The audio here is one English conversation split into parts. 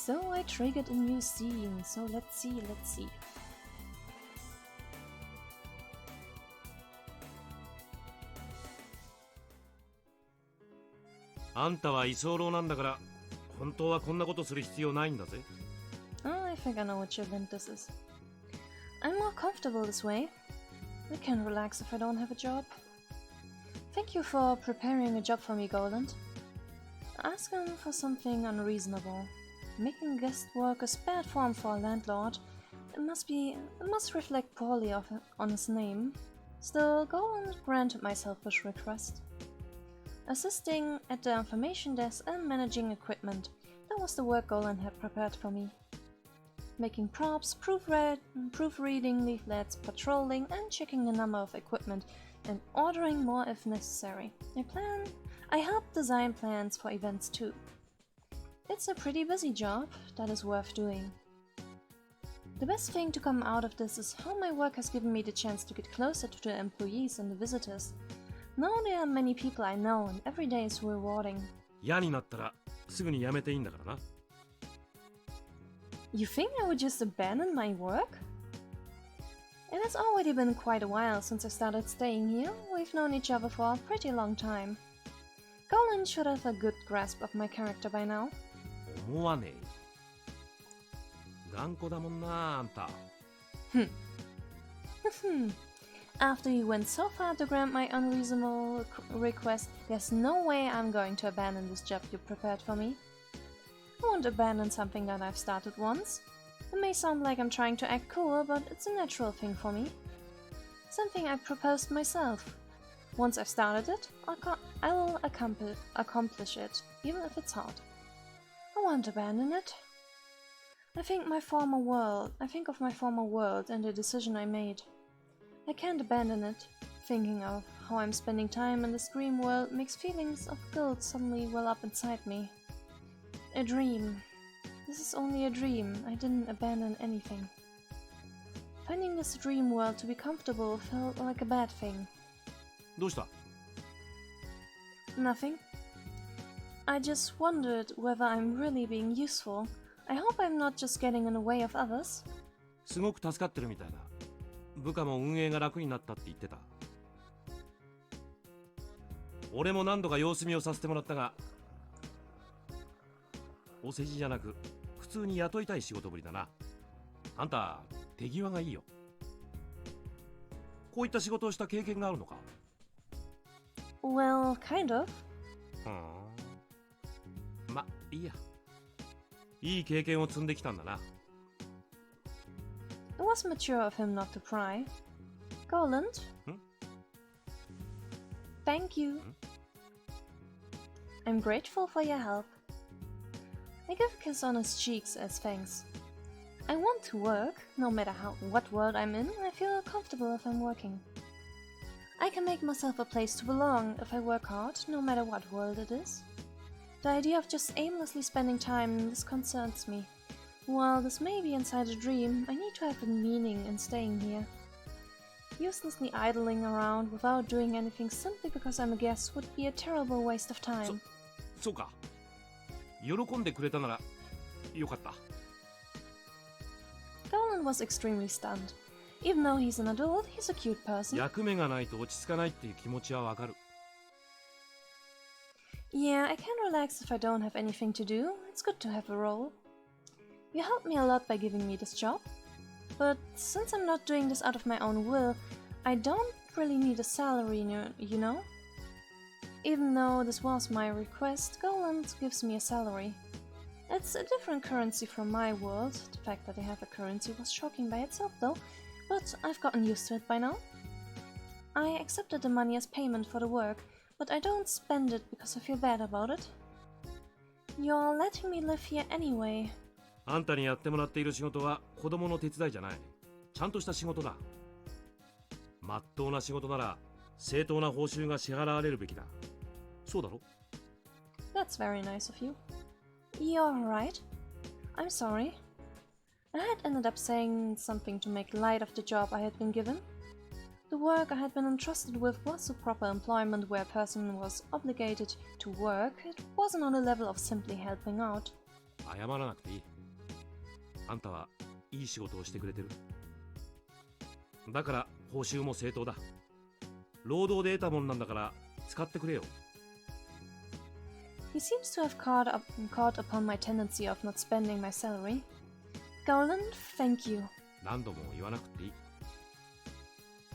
So I triggered a new scene, so let's see. あんたは居候なんだから、本当はこんなことする必要ないんだぜ。Oh, I think I know what your hint this is. I'm more comfortable this way. I can relax if I don't have a job. Thank you for preparing a job for me, Goland. Asking for something unreasonable. Making guest workers bad form for a landlord. It must reflect poorly on his name. Still, Goland granted my selfish request. Assisting at the information desk and managing equipment. That was the work Goland had prepared for me. Making props, proofreading leaflets, patrolling and checking the number of equipment and ordering more if necessary. I help design plans for events too. It's a pretty busy job that is worth doing. The best thing to come out of this is how my work has given me the chance to get closer to the employees and the visitors. Now there are many people I know and every day is rewarding. 嫌になったらすぐに辞めていいんだからな。You think I would just abandon my work? It has already been quite a while since I started staying here. We've known each other for a pretty long time. Golan should have a good grasp of my character by now. 思わねえ。頑固だもんな、あんた。After you went so far to grant my unreasonable request, there's no way I'm going to abandon this job you prepared for me. I won't abandon something that I've started once. It may sound like I'm trying to act cool, but it's a natural thing for me. Something I proposed myself. Once I've started it, I will accomplish it, even if it's hard. I won't abandon it. I think of my former world and the decision I made. I can't abandon it. Thinking of how I'm spending time in this dream world makes feelings of guilt suddenly well up inside me. A dream. This is only a dream. I didn't abandon anything. Finding this dream world to be comfortable felt like a bad thing. どうした? Nothing. I just wondered whether I'm really being useful. I hope I'm not just getting in the way of others. すごく助かってるみたいだ。部下も運営が楽になったって言ってた。俺も何度か様子見をさせてもらったが、お世辞じゃなく普通に雇いたい仕事ぶりだな。あんた手際がいいよ。こういった仕事をした経験があるのか? Well, kind of. ま、いいや。いい経験を積んできたんだな。It was mature of him not to pry. Goland? Thank you. I'm grateful for your help. I give a kiss on his cheeks as thanks. I want to work, no matter what world I'm in. I feel comfortable if I'm working. I can make myself a place to belong if I work hard, no matter what world it is. The idea of just aimlessly spending time disconcerts me. While this may be inside a dream, I need to have a meaning in staying here. Uselessly idling around without doing anything simply because I'm a guest would be a terrible waste of time. そうか。喜んでくれたならよかった。Golan was extremely stunned. Even though he's an adult, he's a cute person. 役目がないと落ち着かないっていう気持ちはわかる。Yeah, I can relax if I don't have anything to do. It's good to have a role. You helped me a lot by giving me this job. But since I'm not doing this out of my own will, I don't really need a salary, you know? Even though this was my request, Golan gives me a salary. It's a different currency from my world. The fact that they have a currency was shocking by itself though, but I've gotten used to it by now. I accepted the money as payment for the work, but I don't spend it because I feel bad about it. You're letting me live here anyway. あんたにやってもらっている仕事は子供の手伝いじゃない。ちゃんとした仕事だ。まっとうな仕事なら正当な報酬が支払われるべきだ。そうだろ? That's very nice of you. You're right. I'm sorry. I had ended up saying something to make light of the job I had been given. The work I had been entrusted with was a proper employment where a person was obligated to work. It wasn't on the level of simply helping out. 謝らなくていい。あんたはいい仕事をしてくれてる。だから報酬も正当だ。労働で得たもんなんだから使ってくれよ。He seems to have caught upon my tendency of not spending my salary. Goland, thank you. 何度も言わなくていい。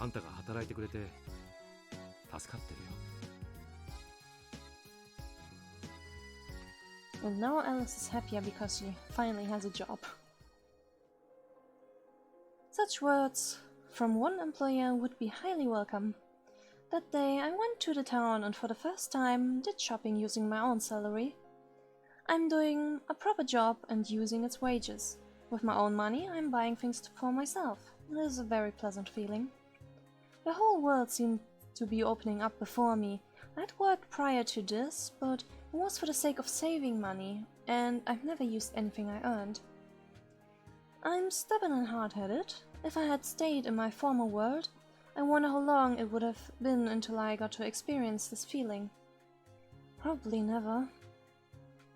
あんたが働いてくれて助かってるよ。And now Alice is happier because she finally has a job. Such words from one employer would be highly welcome. That day I went to the town and for the first time did shopping using my own salary. I'm doing a proper job and using its wages. With my own money I'm buying things for myself. It is a very pleasant feeling. The whole world seemed to be opening up before me. I'd worked prior to this, but it was for the sake of saving money, and I've never used anything I earned. I'm stubborn and hard-headed. If I had stayed in my former world, I wonder how long it would have been until I got to experience this feeling. Probably never.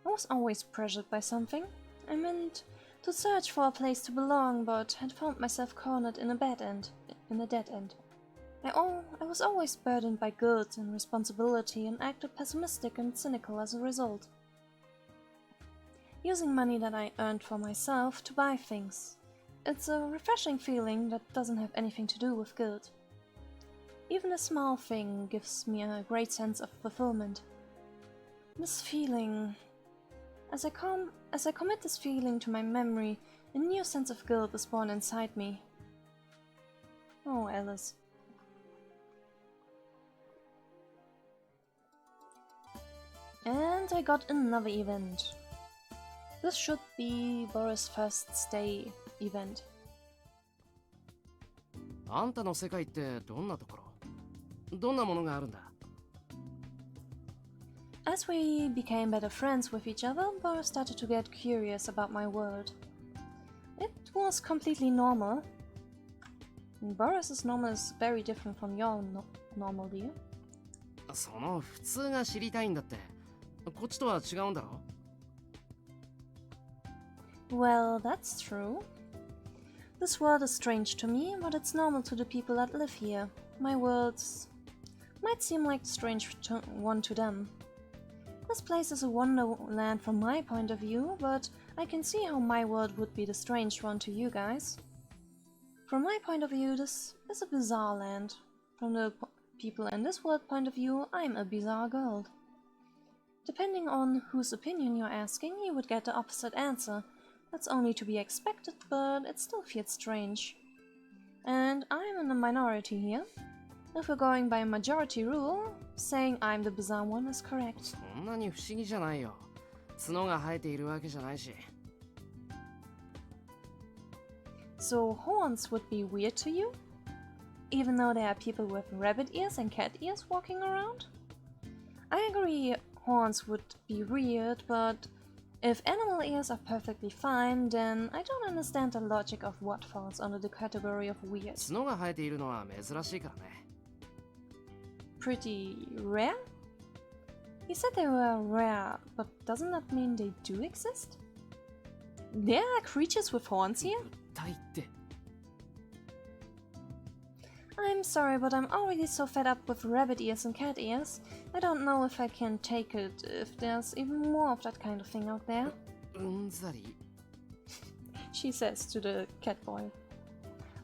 I was always pressured by something. I meant to search for a place to belong, but had found myself cornered in a dead end. I was always burdened by guilt and responsibility and acted pessimistic and cynical as a result. Using money that I earned for myself to buy things. It's a refreshing feeling that doesn't have anything to do with guilt. Even a small thing gives me a great sense of fulfillment. This feeling... As I commit this feeling to my memory, a new sense of guilt is born inside me. Oh, Alice. And I got another event. This should be Boris' first stay event. あんたの世界ってどんなところ？どんなものがあるんだ？ As we became better friends with each other, Boris started to get curious about my world. It was completely normal. Boris's normal is very different from your normal, dear. その普通が知りたいんだって。こっちとは違うんだろ？ Well, that's true. This world is strange to me, but it's normal to the people that live here. My worlds might seem like a strange one to them. This place is a wonderland from my point of view, but I can see how my world would be the strange one to you guys. From my point of view, this is a bizarre land. From the people in this world point of view, I'm a bizarre girl. Depending on whose opinion you're asking, you would get the opposite answer. That's only to be expected, but it still feels strange. And I'm in the minority here. If we're going by majority rule, saying I'm the bizarre one is correct. そんなに不思議じゃないよ。角が生えているわけじゃないし。So horns would be weird to you? Even though there are people with rabbit ears and cat ears walking around? I agree horns would be weird, but if animal ears are perfectly fine, then I don't understand the logic of what falls under the category of weird. 角が生えているのは珍しいからね。Pretty rare? He said they were rare, but doesn't that mean they do exist? There are creatures with horns here? 物体って。I'm sorry, but I'm already so fed up with rabbit ears and cat ears. I don't know if I can take it, if there's even more of that kind of thing out there. うんざり。 She says to the cat boy.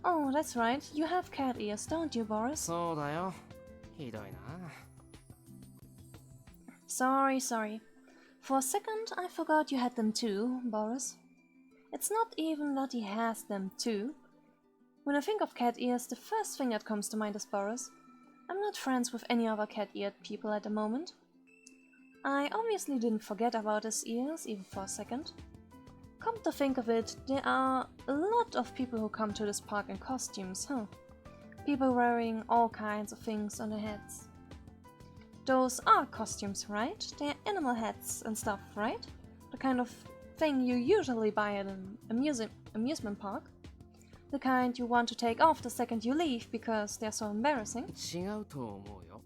Oh, that's right. You have cat ears, don't you, Boris? そうだよ。ひどいな。Sorry. For a second, I forgot you had them too, Boris. It's not even that he has them too. When I think of cat ears, the first thing that comes to mind is Boris. I'm not friends with any other cat-eared people at the moment. I obviously didn't forget about his ears, even for a second. Come to think of it, there are a lot of people who come to this park in costumes, huh? People wearing all kinds of things on their heads. Those are costumes, right? They're animal heads and stuff, right? The kind of thing you usually buy at an amusement park. The kind you want to take off the second you leave because they're so embarrassing. 違うと思うよ。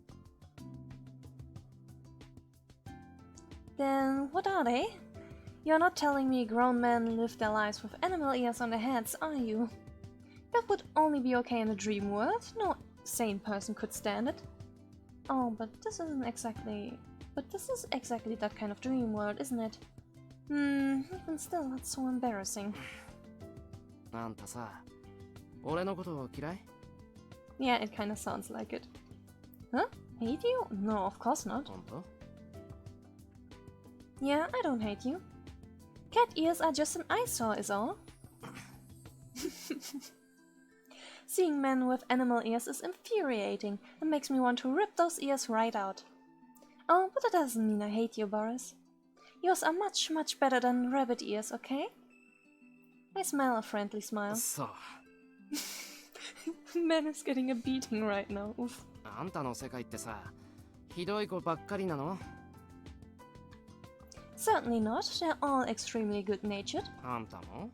Then what are they? You're not telling me grown men live their lives with animal ears on their heads, are you? That would only be okay in a dream world. No sane person could stand it. Oh, but this isn't exactly... But this is exactly that kind of dream world, isn't it? Even still, it's so embarrassing. あんたさ、俺のこと嫌い？ Yeah, it kinda sounds like it. Huh? Hate you? No, of course not. 本当？ Yeah, I don't hate you. Cat ears are just an eyesore, is all. Seeing men with animal ears is infuriating and makes me want to rip those ears right out. Oh, but that doesn't mean I hate you, Boris. Yours are much, much better than rabbit ears, okay? I smile a friendly smile. そう。 Man is getting a beating right now. Oof. あんたの世界ってさ、ひどい子ばっかりなの？ Certainly not. They're all extremely good-natured. あんたも？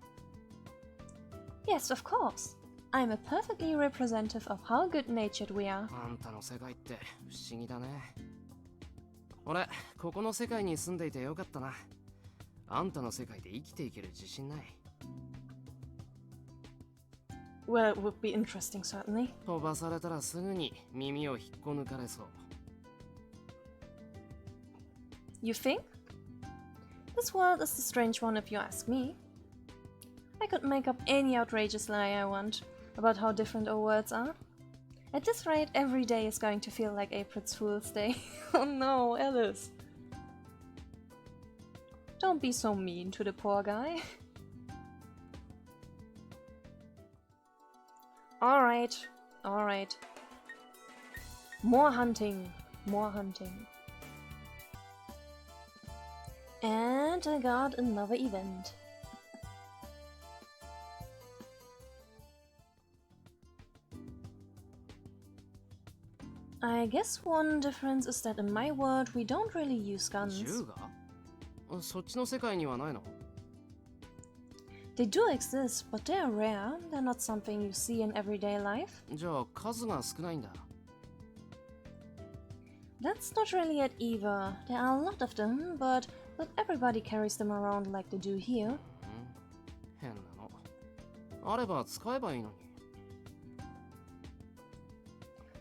Yes, of course. I'm a perfectly representative of how good-natured we are. あんたの世界って不思議だね。俺、ここの世界に住んでいてよかったな。あんたの世界で生きていける自信ない。 Well, it would be interesting, certainly. 飛ばされたらすぐに耳を引っこ抜かれそう。 You think? This world is a strange one if you ask me. I could make up any outrageous lie I want about how different our worlds are. At this rate, every day is going to feel like April's Fool's Day. Oh no, Alice. Don't be so mean to the poor guy. Alright, alright. More hunting, more hunting. And I got another event. I guess one difference is that in my world we don't really use guns. 銃が？そっちの世界にはないの？ They do exist, but they're rare. They're not something you see in everyday life. じゃあ数が少ないんだ。 That's not really it either. There are a lot of them, but not everybody carries them around like they do here. 変なの。あれば使えばいいのに。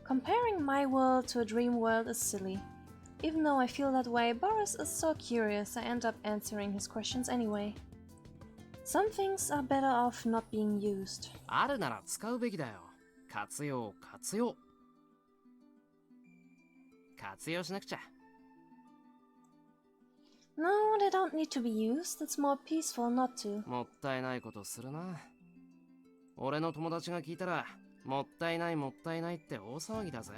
Comparing my world to a dream world is silly. Even though I feel that way, Boris is so curious I end up answering his questions anyway. Some things are better off not being used. あるなら使うべきだよ。活用、活用。活用しなくちゃ。 No, they don't need to be used. It's more peaceful not to. もったいないことするな。俺の友達が聞いたら、もったいないもったいないって大騒ぎだぜ。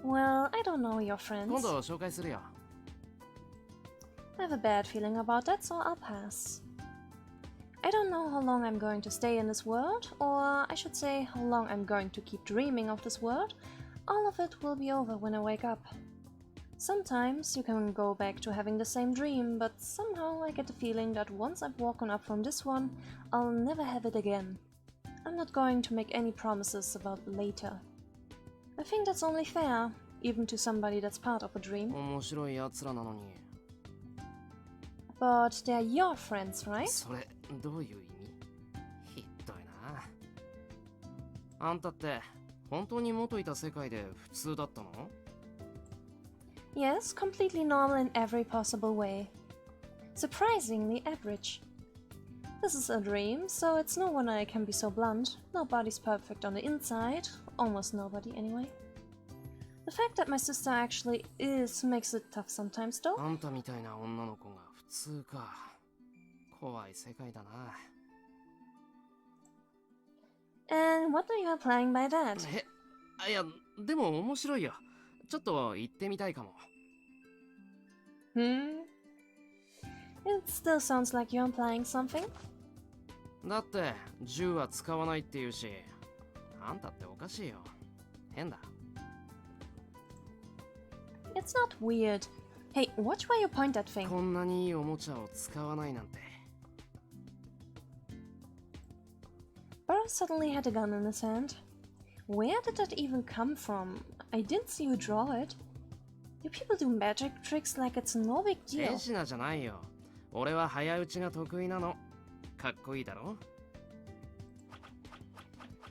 Well, I don't know your friends. 今度紹介するよ。 I have a bad feeling about that, so I'll pass. I don't know how long I'm going to stay in this world, or I should say how long I'm going to keep dreaming of this world. All of it will be over when I wake up. Sometimes you can go back to having the same dream, but somehow I get the feeling that once I've woken up from this one, I'll never have it again. I'm not going to make any promises about later. I think that's only fair, even to somebody that's part of a dream. 面白いやつらなのに。 But they're your friends, right? それ、どういう意味？ひどいな。あんたって、本当に元いた世界で普通だったの？ Yes, completely normal in every possible way. Surprisingly average. This is a dream, so it's no wonder I can be so blunt. Nobody's perfect on the inside. Almost nobody, anyway. The fact that my sister actually is makes it tough sometimes, though. あんたみたいな女の子が普通か。怖い世界だな。 And what are you implying by that? いや、でも面白いよ。ちょっと行ってみたいかも。It still sounds like you're implying something. だって銃は使わないって言うし、あんたっておかしいよ。変だ。 It's not weird. Hey, watch where you point that thing. こんなにいいおもちゃを使わないなんて。 Boris suddenly had a gun in his hand. Where did that even come from? I didn't see you draw it. You people do magic tricks like it's no big 手 deal. 品じゃないよ。俺は早打ちが得意なの。かっこいいだろ？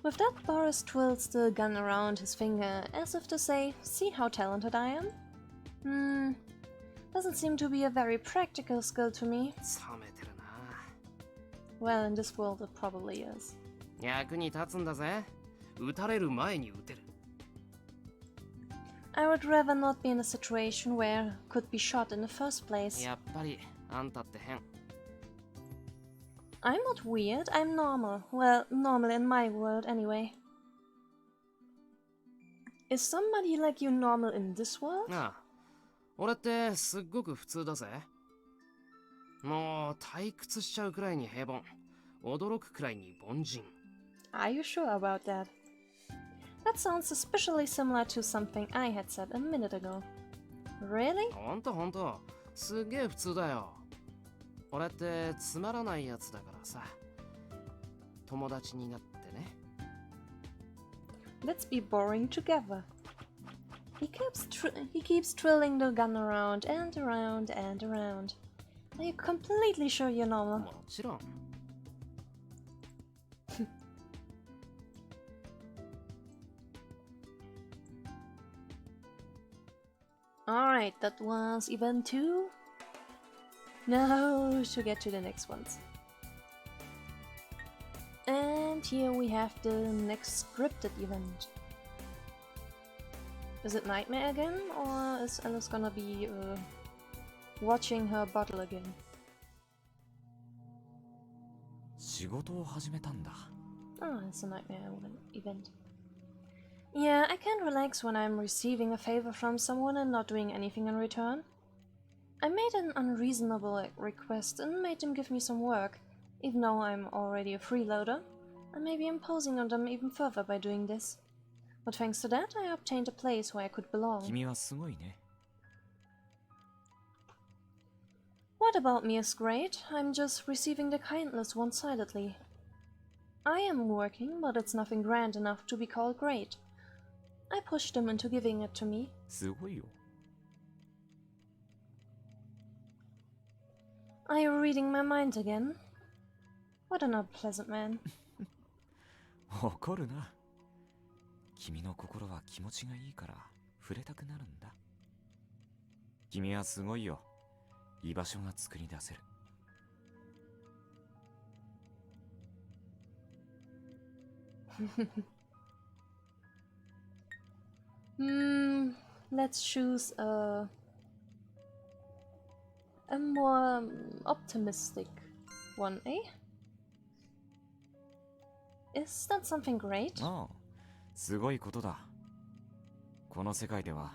With that, Boris twirls the gun around his finger as if to say, see how talented I am? Doesn't seem to be a very practical skill to me. 冷めてるな。Well, in this world it probably is. 役に立つんだぜ。撃たれる前に撃てる。I would rather not be in a situation where I could be shot in the first place. やっぱりあんたって変。I'm not weird, I'm normal. Well, normal in my world anyway. Is somebody like you normal in this world? ああ、俺ってすっごく普通だぜ。もう退屈しちゃうくらいに平凡。驚くくらいに凡人。Are you sure about that? That sounds suspiciously similar to something I had said a minute ago. Really? ほんと、すげえ普通だよ。俺ってつまらないやつだからさ。友達になってね。Let's be boring together. He keeps twirling the gun around and around and around. Are you completely sure you're normal? もちろん。Alright, that was event 2. Now to get to the next ones. And here we have the next scripted event. Is it Nightmare again, or is Alice gonna be watching her bottle again? 仕事を始めたんだ。 Oh, it's a Nightmare event. Yeah, I can't relax when I'm receiving a favor from someone and not doing anything in return. I made an unreasonable request and made them give me some work, even though I'm already a freeloader. I may be imposing on them even further by doing this. But thanks to that, I obtained a place where I could belong. 君はすごいね。 What about me is great? I'm just receiving the kindness one-sidedly. I am working, but it's nothing grand enough to be called great. I pushed them into giving it to me. すごいよ。 Are you reading my mind again? What an unpleasant man. 怒るな。君の心は気持ちがいいから触れたくなるんだ。君はすごいよ。居場所が作り出せる。Let's choose a more optimistic one, eh? Is that something great? ああ、すごいことだ。この世界では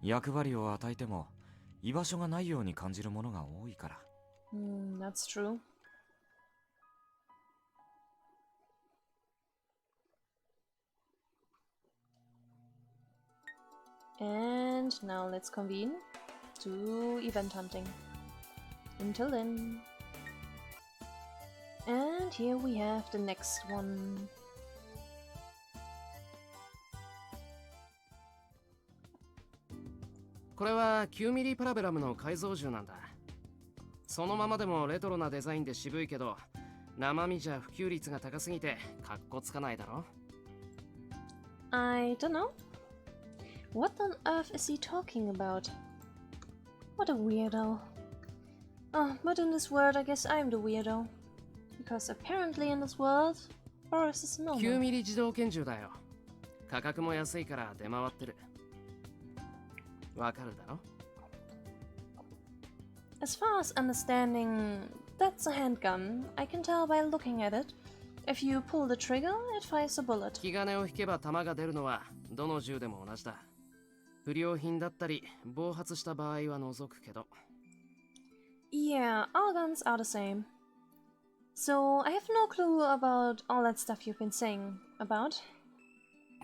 役割を与えても居場所がないように感じるものが多いから。That's true. And now let's convene to event hunting. Until then. And here we have the next one.これは9ミリパラベラムの改造銃なんだ。そのままでもレトロなデザインで渋いけど、生身じゃ普及率が高すぎてカッコつかないだろ。I don't know. What on earth is he talking about? What a weirdo. Oh, but in this world I guess I'm the weirdo. Because apparently in this world, Boris is 9 normal. ミリ自動拳銃だよ。価格も安いから出回ってる。わかるだろ？ As far as understanding, that's a handgun. I can tell by looking at it. If you pull the trigger, it fires a bullet. 引き金を引けば弾が出るのはどの銃でも同じだ。不良品だったり暴発した場合は除くけど。Yeah, all guns are the same. So, I have no clue about all that stuff you've been saying about.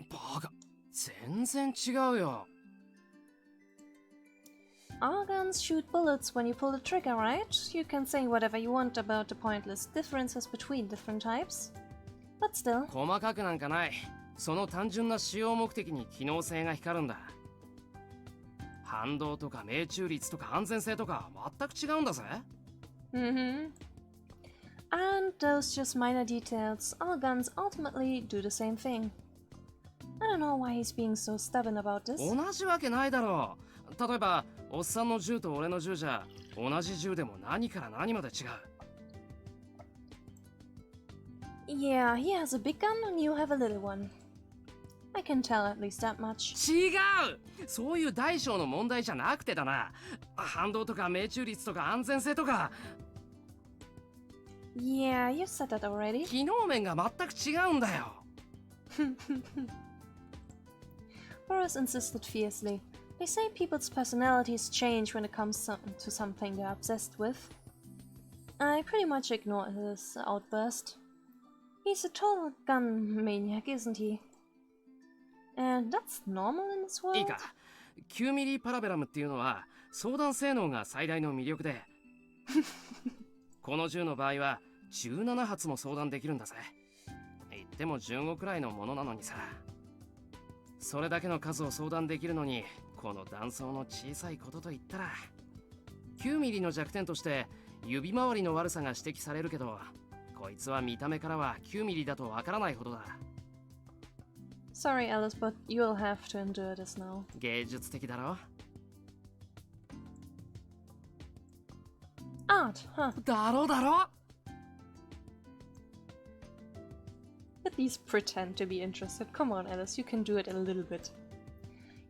バカ、全然違うよ。All guns shoot bullets when you pull the trigger, right? You can say whatever you want about the pointless differences between different types. But still. 細かくなんかない。その単純な使用目的に機能性が光るんだ。反動とか命中率とか安全性とか全く違うんだぜ。Mm-hmm. Aren't those just minor details? All guns ultimately do the same thing. I don't know why he's being so stubborn about this. 同じわけないだろう。例えば、おっさんの銃と俺の銃じゃ、同じ銃でも何から何まで違う。Yeah, he has a big gun and you have a little one. I can tell at least that much. 違う！そういう大小の問題じゃなくてだな。反動とか命中率とか安全性とか。Yeah, you said that already. 機能面が全く違うんだよ。Boris insisted fiercely. They say people's personalities change when it comes to something they're obsessed with. I pretty much ignored his outburst. He's a total gun maniac, isn't he? And that's normal in this world? いいか、9ミリパラベラムっていうのは相談性能が最大の魅力でこの銃の場合は17発も相談できるんだぜ。言っても15くらいのものなのにさ。それだけの数を相談できるのに、この弾倉の小さいことといったら9ミリの弱点として指回りの悪さが指摘されるけど、こいつは見た目からは9ミリだとわからないほどだ。Sorry, Alice, but you'll have to endure this now. 芸術的だろ。 Art, huh? だろだろ。 At least pretend to be interested. Come on, Alice, you can do it a little bit.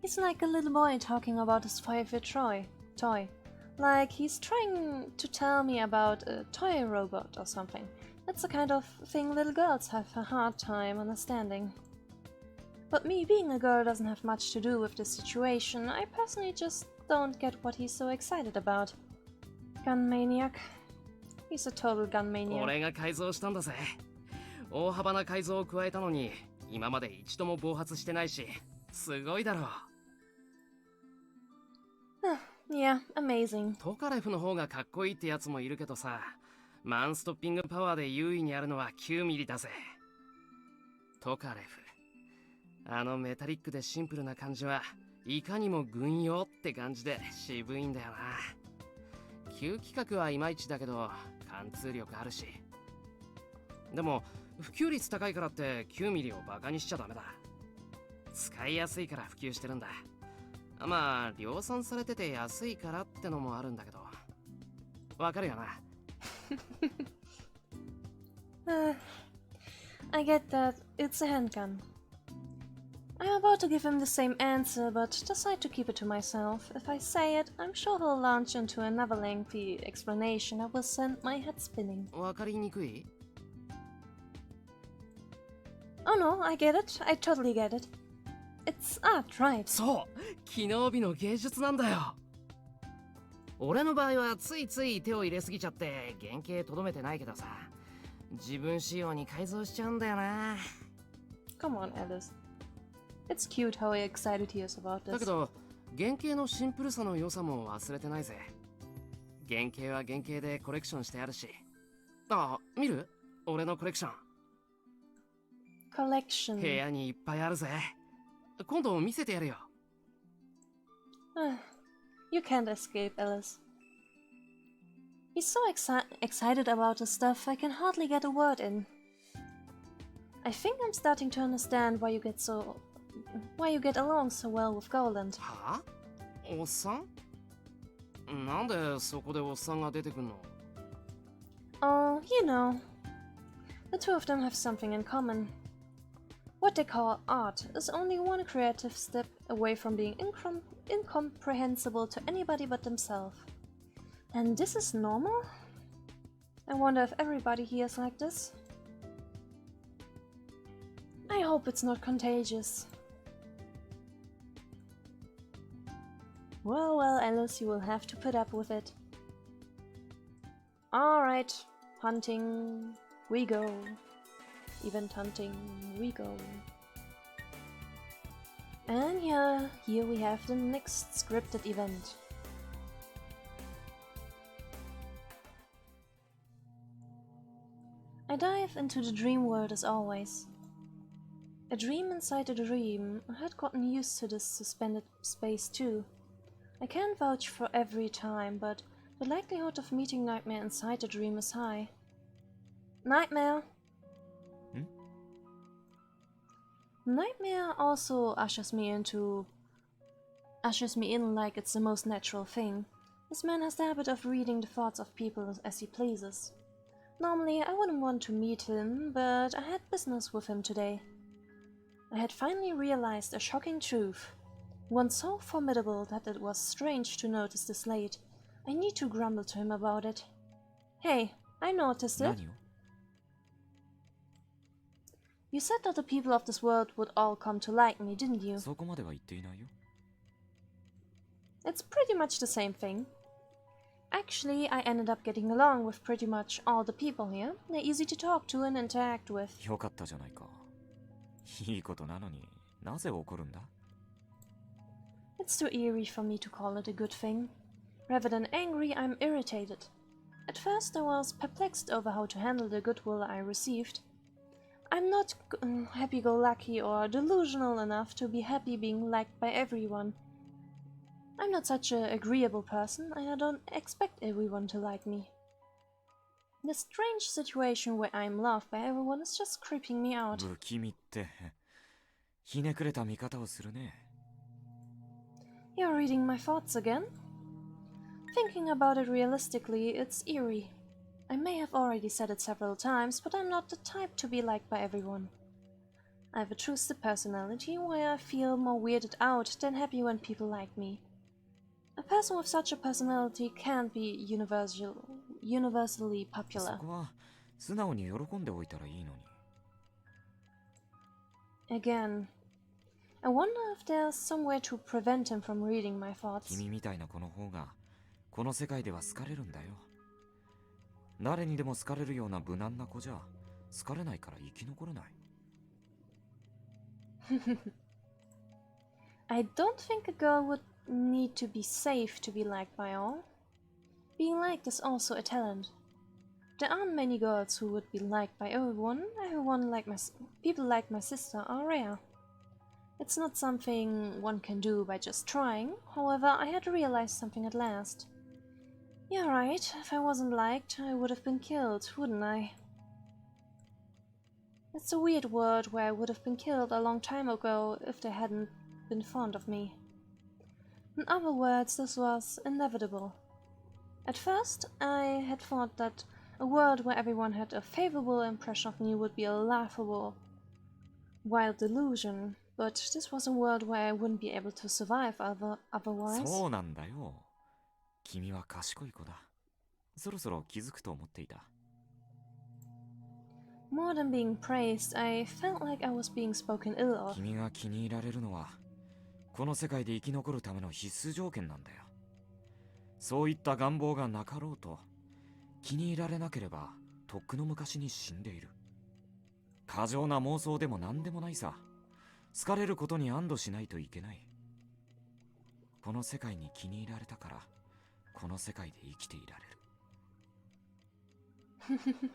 He's like a little boy talking about his favorite toy. Like he's trying to tell me about a toy robot or something. That's the kind of thing little girls have a hard time understanding. But me being a girl doesn't have much to do with this situation. I personally just don't get what he's so excited about. Gun maniac. He's a total gun maniac. 俺が改造したんだぜ。大幅な改造を加えたのに、今まで一度も暴発してないし、すごいだろう。Yeah, amazing. トカレフの方がかっこいいってやつもいるけどさ、マンストッピングパワーで優位にあるのは9ミリだぜ。トカレフ。あのメタリックでシンプルな感じはいかにも軍用って感じで渋いんだよな。旧規格はいまいちだけど貫通力あるし。でも普及率高いからって9ミリをバカにしちゃダメだ。使いやすいから普及してるんだ。まあ量産されてて安いからってのもあるんだけど、わかるよな。I get that. It's a handgun. I'm about to give him the same answer, but decide to keep it to myself. If I say it, I'm sure he'll launch into another lengthy explanation that will send my head spinning. わかりにくい？ Oh no, I get it. I totally get it. It's art, right? そう、機能美の芸術なんだよ。俺の場合はついつい手を入れすぎちゃって原型とどめてないけどさ、自分仕様に改造しちゃうんだよな。 Come on, Alice. It's cute how excited he is about だ this. けど原型のシンプルさの良さも忘れてないぜ。原型は原型でコレクションしてあるし。あ、見る？俺のコレクション。 Collection. 部屋にいっぱいあるぜ。今度見せてやるよ。You can't escape, Alice. He's so excited about his stuff, I can hardly get a word in. I think I'm starting to understand why you get along so well with Goland. はあ？おっさん？なんでそこでおっさんが出てくんの？ Oh, you know. The two of them have something in common. What they call art is only one creative step away from being incomprehensible to anybody but themselves. And this is normal? I wonder if everybody here is like this. I hope it's not contagious. Well, Alice, you will have to put up with it. Alright, hunting we go. Event hunting we go. And yeah, here we have the next scripted event. I dive into the dream world as always. A dream inside a dream. I had gotten used to this suspended space too. I can't vouch for every time, but The likelihood of meeting Nightmare inside the dream is high. Nightmare! Hmm? Nightmare also ushers me in like it's the most natural thing. This man has the habit of reading the thoughts of people as he pleases. Normally, I wouldn't want to meet him, but I had business with him today. I had finally realized a shocking truth, one so formidable that it was strange to notice this late. I need to grumble to him about it. Hey, I noticed it. 何を You said that the people of this world would all come to like me, didn't you? そこまでは言っていないよ。 It's pretty much the same thing. Actually, I ended up getting along with pretty much all the people here. They're easy to talk to and interact with. よかったじゃないか。いいことなのになぜ怒るんだ It's too eerie for me to call it a good thing. Rather than angry, I'm irritated. At first, I was perplexed over how to handle the goodwill I received. I'm not happy-go-lucky or delusional enough to be happy being liked by everyone. I'm not such an agreeable person, and I don't expect everyone to like me. The strange situation where I'm loved by everyone is just creeping me out. 不気味ってひねくれた見方をするね。 You're reading my thoughts again? Thinking about it realistically, it's eerie. I may have already said it several times, but I'm not the type to be liked by everyone. I have a twisted personality where I feel more weirded out than happy when people like me. A person with such a personality can't be universally そ popular. こは素直に喜んでおいたらいいのに。 Again, I wonder if there's some way to prevent him from reading my thoughts. 君みたいな子の方がこの世界では好かれるんだよ。誰にでも好かれるような無難な子じゃ好かれないから生き残れない。 I don't think a girl would need to be safe to be liked by all. Being liked is also a talent. There aren't many girls who would be liked by everyone. People like my sister are rare. It's not something one can do by just trying. However, I had realized something at last. You're right. If I wasn't liked, I would have been killed, wouldn't I? It's a weird world where I would have been killed a long time ago if they hadn't been fond of me. In other words, this was inevitable. At first, I had thought that a world where everyone had a favorable impression of me would be a laughable, wild delusion, but this was a world where I wouldn't be able to survive otherwise. そうなんだよ。君は賢い子だ。そろそろ気づくと思っていた。 More than being praised, I felt like I was being spoken ill of. 君が気に入られるのはこの世界で生き残るための必須条件なんだよ。そういった願望がなかろうと気に入られなければとっくの昔に死んでいる。過剰な妄想でも何でもないさ。好かれることに安堵しないといけない。この世界に気に入られたからこの世界で生きていられる。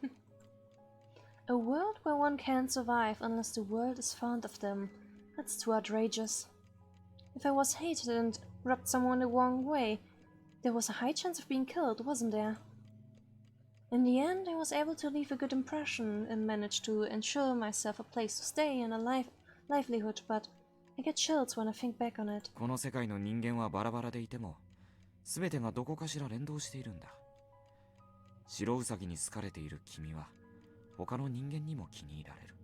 A world where one can't survive unless the world is fond of them. That's too outrageous. If I was hated and rubbed someone the wrong way, there was a high chance of being killed, wasn't there? In the end, I was able to leave a good impression and managed to ensure myself a place to stay and a livelihood, but I get chills when I think back on it. この世界の人間はバラバラでいても全てがどこかしら連動しているんだ。白ウサギに好かれている君は他の人間にも気に入られる。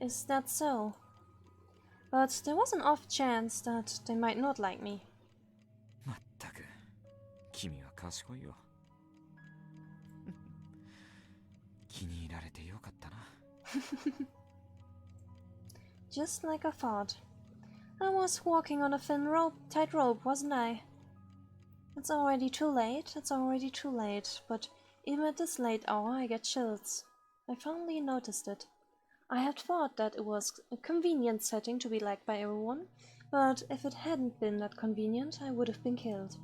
Is that so? But there was an off chance that they might not like me. まったく君は賢いよ。気に入られてよかったな。Just like I thought. I was walking on a tightrope, wasn't I? It's already too late, but even at this late hour I get chills. I finally noticed it. I had thought that it was a convenient setting to be liked by everyone, but if it hadn't been that convenient, I would have been killed.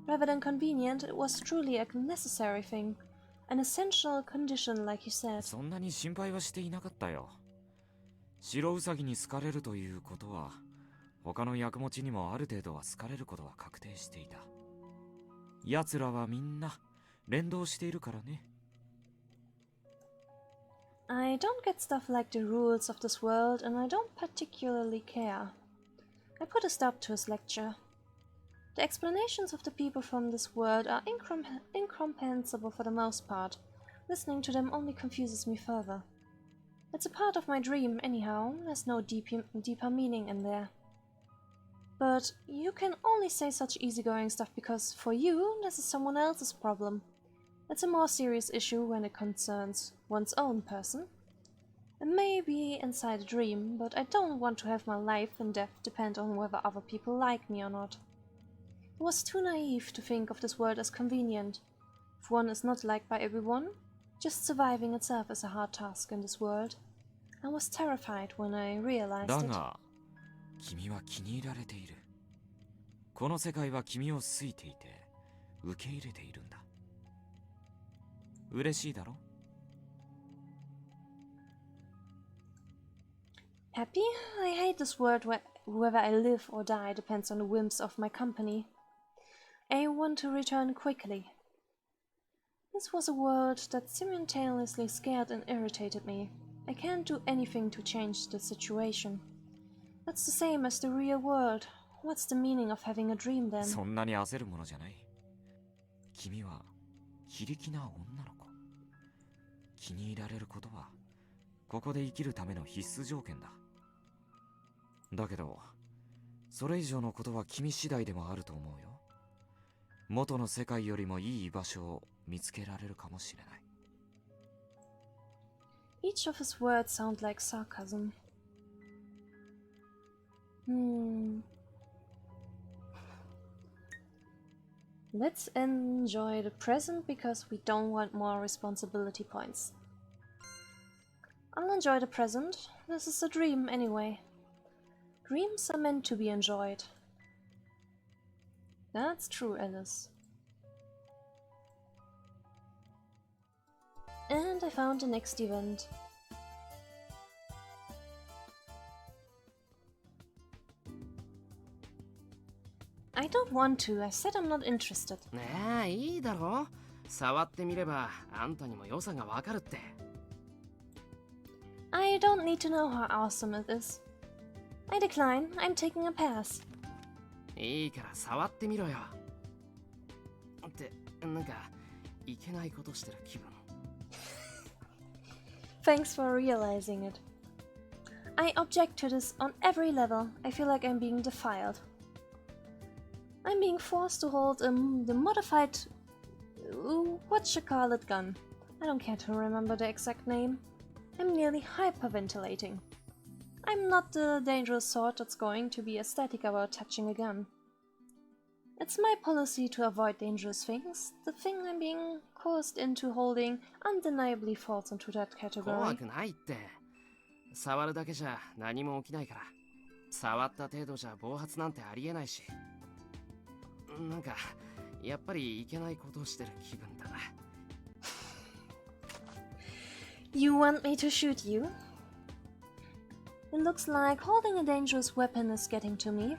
Rather than convenient, it was truly a necessary thing. An essential condition, like you said. そんなに心配はしていなかったよ。白ウサギに好かれるということは他の役持ちにもある程度は好かれることは確定していた。奴らはみんな連動しているからね。I don't get stuff like the rules of this world, and I don't particularly care. I put a stop to his lecture. The explanations of the people from this world are incomprehensible for the most part. Listening to them only confuses me further. It's a part of my dream, anyhow. There's no deeper meaning in there. But you can only say such easygoing stuff because, for you, this is someone else's problem. It's a more serious issue when it concerns one's own person. It may be inside a dream, but I don't want to have my life and death depend on whether other people like me or not. I was too naive to think of this world as convenient. If one is not liked by everyone, just surviving itself is a hard task in this world. I was terrified when I realized だ it. が、君は気に入られている。この世界は君を好いていて、受け入れているんだ。嬉しいだろ? Happy? I hate this world where whether I live or die depends on the whims of my company. I want to return quickly. This was a world that simultaneously scared and irritated me. I can't do anything to change the situation. That's the same as the real world. What's the meaning of having a dream then? そんなに焦るものじゃない。君は非力な女の子。気に入られることはここで生きるための必須条件だ。だけど、それ以上のことは君次第でもあると思うよ。元の世界よりもいい居場所を見つけられるかもしれない。Each of his words sound like sarcasm. Let's enjoy the present because we don't want more responsibility points. I'll enjoy the present. This is a dream anyway. Dreams are meant to be enjoyed. That's true, Alice. And I found the next event. I don't want to. I said I'm not interested. ねえ、いいだろ。触ってみればあんたにも良さがわかるって。I don't need to know how awesome it is. I decline. I'm taking a pass. いいから触ってみろよ。ってなんかいけないことしてる気分。Thanks for realizing it. I object to this on every level. I feel like I'm being defiled. I'm being forced to hold the modified whatchamacallit gun. I don't care to remember the exact name. I'm nearly hyperventilating. I'm not the dangerous sort that's going to be ecstatic about touching a gun. It's my policy to avoid dangerous things. The thing I'm being coerced into holding undeniably falls into that 怖 category. くないって。触るだけじゃ何も起きないから。触った程度じゃ暴発なんてありえないし。なんかやっぱりいけないことをしてる気分だな。You want me to shoot you? It looks like holding a dangerous weapon is getting to me.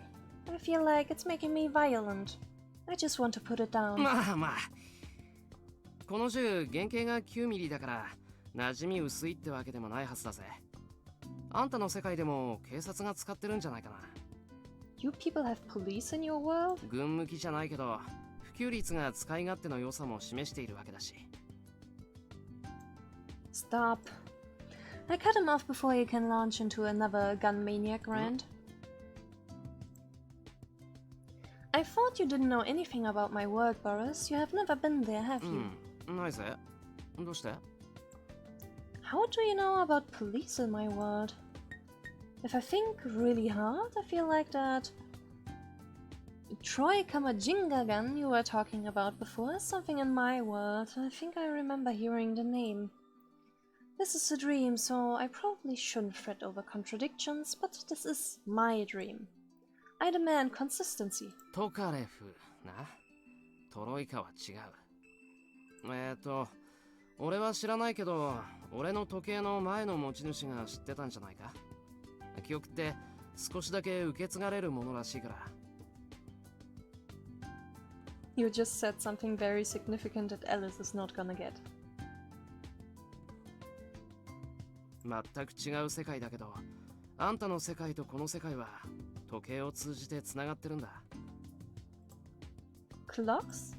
I feel like it's making me violent. I just want to put it down. まあまあ。この銃原型が9ミリだから馴染み薄いってわけでもないはずだぜ。あんたの世界でも警察が使ってるんじゃないかな。You people have police in your world? 軍向きじゃないけど普及率が使い勝手の良さも示しているわけだし。Stop. I cut him off before he can launch into another gun maniac rant. I thought you didn't know anything about my world, Boris. You have never been there, have you? ないぜ。どうして？ How do you know about police in my world? If I think really hard, I feel like that Troy Kamajinga gun you were talking about before is something in my world. I think I remember hearing the name. This is a dream, so I probably shouldn't fret over contradictions, but this is my dream. I demand consistency. トカレフな。トロイカは違う。俺は知らないけど、俺の時計の前の持ち主が知ってたんじゃないか。記憶って少しだけ受け継がれるものらしいから。You just said something very significant that Alice is not gonna get. 全く違う世界だけど、あんたの世界とこの世界は時計を通じてつながってるんだ。Clocks?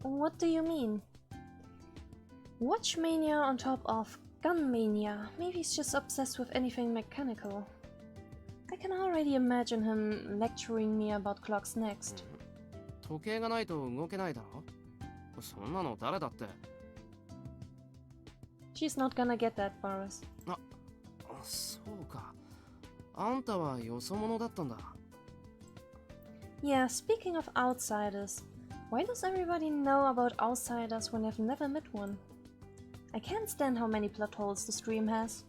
What do you mean? Watch mania on top of gun mania. Maybe he's just obsessed with anything mechanical. I can already imagine him lecturing me about clocks next. 時計がないと動けないだろ。そんなの誰だって。She's not gonna get that, Boris. そうか。あんたはよそ者だったんだ。Yeah, speaking of outsiders, why does everybody know about outsiders when I've never met one? I can't stand how many plot holes the stream has.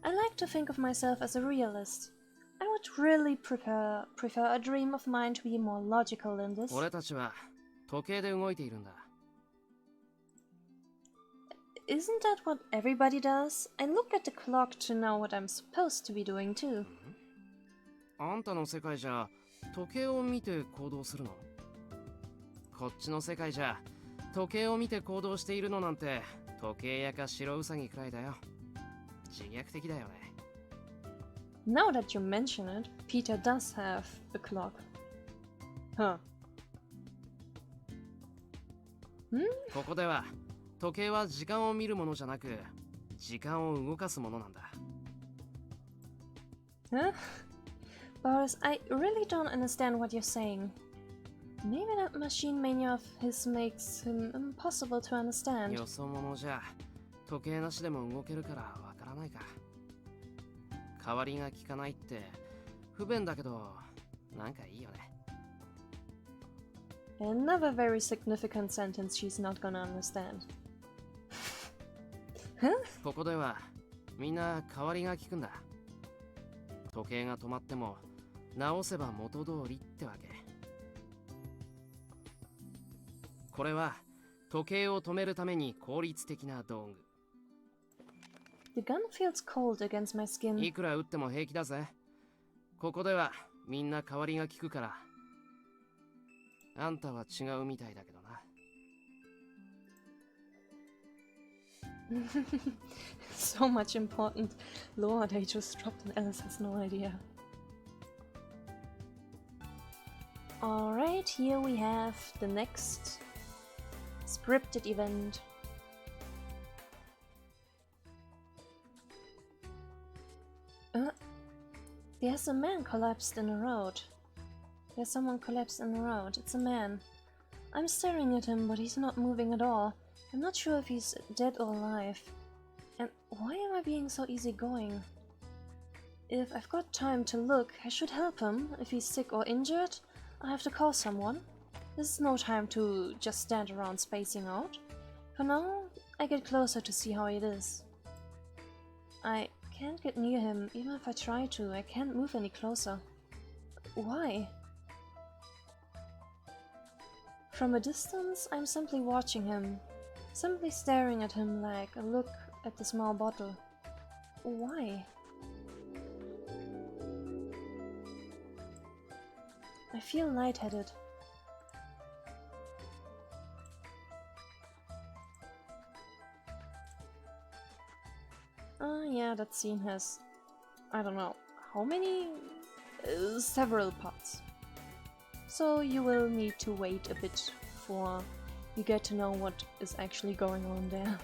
I like to think of myself as a realist. I would really prefer a dream of mine to be more logical than this. 俺たちは時計で動いているんだ。Isn't that what everybody does? I look at the clock to know what I'm supposed to be doing too. あんたの世界じゃ時計を見て行動するの？こっちの世界じゃ時計を見て行動しているのなんて時計屋か白ウサギくらいだよ。自虐的だよね。Now that you mention it, Peter does have a clock. Huh. ここでは時計は時間を見るものじゃなく時間を動かすものなんだ。Huh? Boris, I really don't understand what you're saying. Maybe that machine mania of his makes him impossible to understand. よそ者じゃ時計なしでも動けるからわからないか。代わりが効かないって不便だけどなんかいいよね。Another very significant sentence she's not gonna understand. Huh? ここではみんな代わりが効くんだ。時計が止まっても直せば元通りってわけ。これは時計を止めるために効率的な道具。The gun feels cold against my skin. いくら撃っても平気だぜ。ここではみんな代わりが効くから。あんたは違うみたいだけどな。So much important lore they just dropped and Alice has no idea. Alright, here we have the next scripted event. There's a man collapsed in the road. There's someone collapsed in the road. It's a man. I'm staring at him, but he's not moving at all. I'm not sure if he's dead or alive. And why am I being so easygoing? If I've got time to look, I should help him. If he's sick or injured, I have to call someone. This is no time to just stand around spacing out. For now, I get closer to see how it is. I can't get near him, even if I try to. I can't move any closer. Why? From a distance, I'm simply watching him. Simply staring at him like a look at the small bottle. Why? I feel lightheaded. Yeah, that scene has, I don't know, how many? Several parts. So you will need to wait a bit before you get to know what is actually going on there.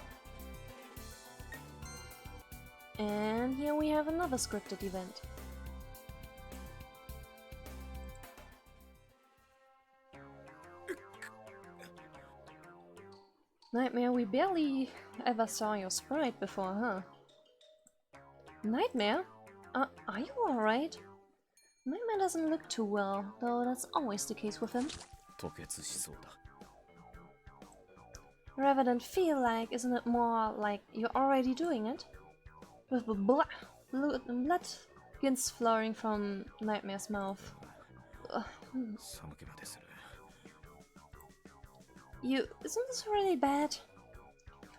And here we have another scripted event. Nightmare, we barely ever saw your sprite before, huh? Nightmare? Are you alright? Nightmare doesn't look too well, though that's always the case with him. 吐血しそうだ。 Rather than feel like, isn't it more like you're already doing it? With blood begins flowing from Nightmare's mouth. Isn't this really bad?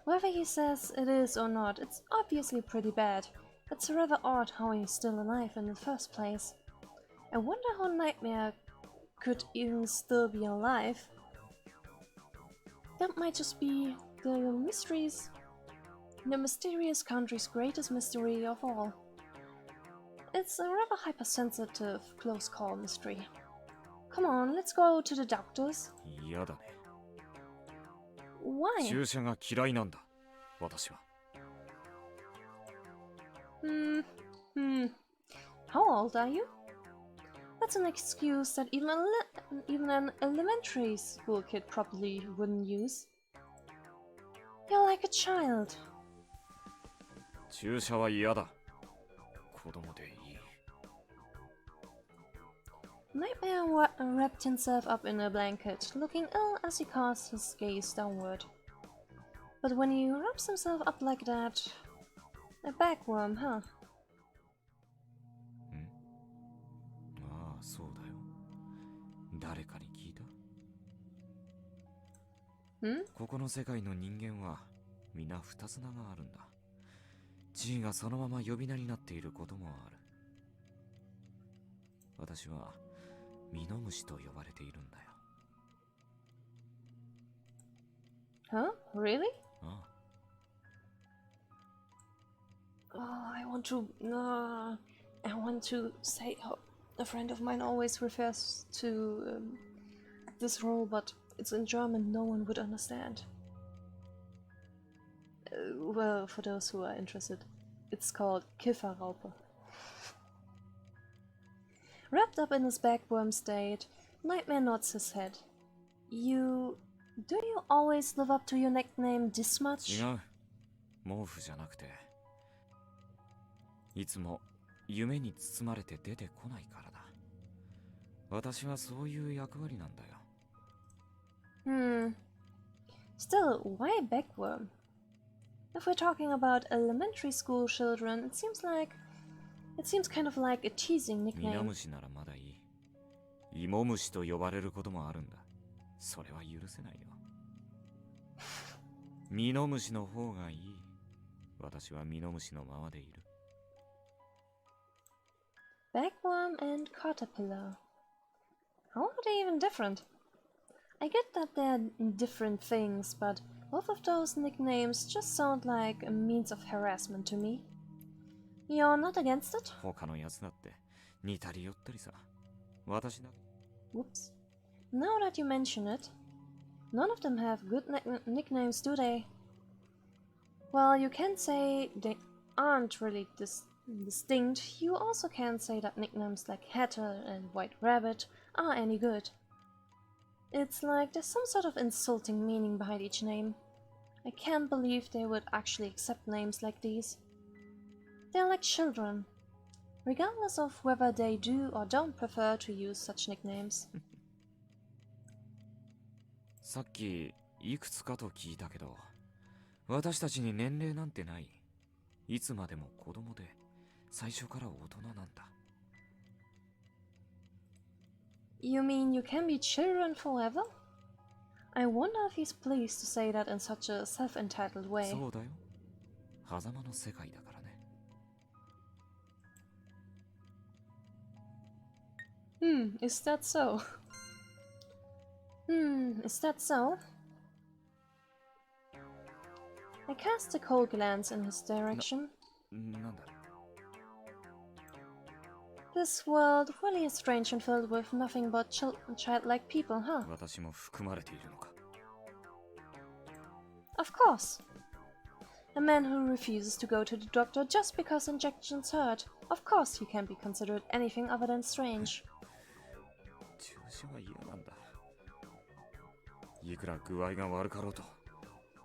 Whether he says it is or not, it's obviously pretty bad. It's rather odd how he's still alive in the first place. I wonder how Nightmare could even still be alive. That might just be the mysterious country's greatest mystery of all. It's a rather hypersensitive close call mystery. Come on, let's go to the doctors. 嫌だね。 Why? 注射が嫌いなんだ。私は。 How old are you? That's an excuse that even an elementary school kid probably wouldn't use. You're like a child. 注射は嫌だ。子供でいい。 Nightmare wrapped himself up in a blanket, looking ill as he cast his gaze downward. But when he wraps himself up like that... A bagworm, huh? ああ、そうだよ。誰かに聞いた？ ここの世界の人間は皆二つ名があるんだ。地位がそのまま呼び名になっていることもある。私はミノムシと呼ばれているんだよ。 Huh? Really? ああ。 Oh, I want to say how a friend of mine always refers to this role, but it's in German, no one would understand. Well, for those who are interested, it's called Kifferraupe. Wrapped up in his bagworm state, Nightmare nods his head. Do you always live up to your nickname this much? 違う。毛布じゃなくて、いつも夢に包まれて出てこないからだ。私はそういう役割なんだよ。Still, why a bagworm? If we're talking about elementary school children, it seems kind of like a teasing ミノ nickname. ムシならまだいい。芋虫と呼ばれることもあるんだ。それは許せないよ。ミノムシの方がいい。私はミノムシのままでいる。 Bagworm and caterpillar. How are they even different? I get that they're different things, but both of those nicknames just sound like a means of harassment to me. You're not against it? 他のやつだって似たり寄ったりさ。私だ。 Whoops. Now that you mention it, none of them have good nicknames, do they? Well, you can't say they aren't really distinct. You also can't say that nicknames like Hatter and White Rabbit are any good. It's like there's some sort of insulting meaning behind each name. I can't believe they would actually accept names like these. They're like children, regardless of whether they do or don't prefer to use such nicknames. さっきいくつかと聞いたけど、私たちに年齢なんてない。いつまでも子供で、最初から大人なんだ。You mean you can be children forever? I wonder if he's pleased to say that in such a self-entitled way. そうだよ。狭間の世界だからね。Is that so? Is that so? I cast a cold glance in his direction. なんだ。 This world really is strange and filled with nothing but childlike people, huh? 私も含まれているのか。 Of course. A man who refuses to go to the doctor just because injections hurt. Of course he can't be considered anything other than strange. 注射は嫌なんだ。いくら具合が悪かろうと、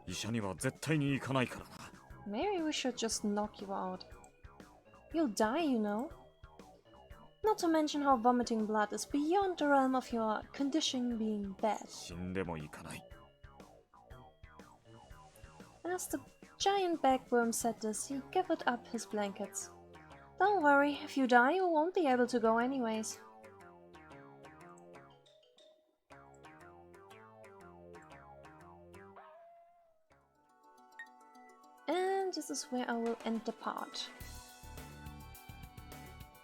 医者には絶対に行かないからな。 Maybe we should just knock you out. You'll die, you know. Not to mention how vomiting blood is beyond the realm of your condition being bad. 死んでも行かない。 As the giant bagworm said this, he gathered up his blankets. Don't worry, if you die, you won't be able to go anyways. And this is where I will end the part.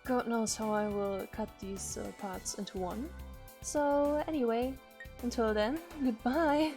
God knows how I will cut these parts into one. So anyway, until then, goodbye!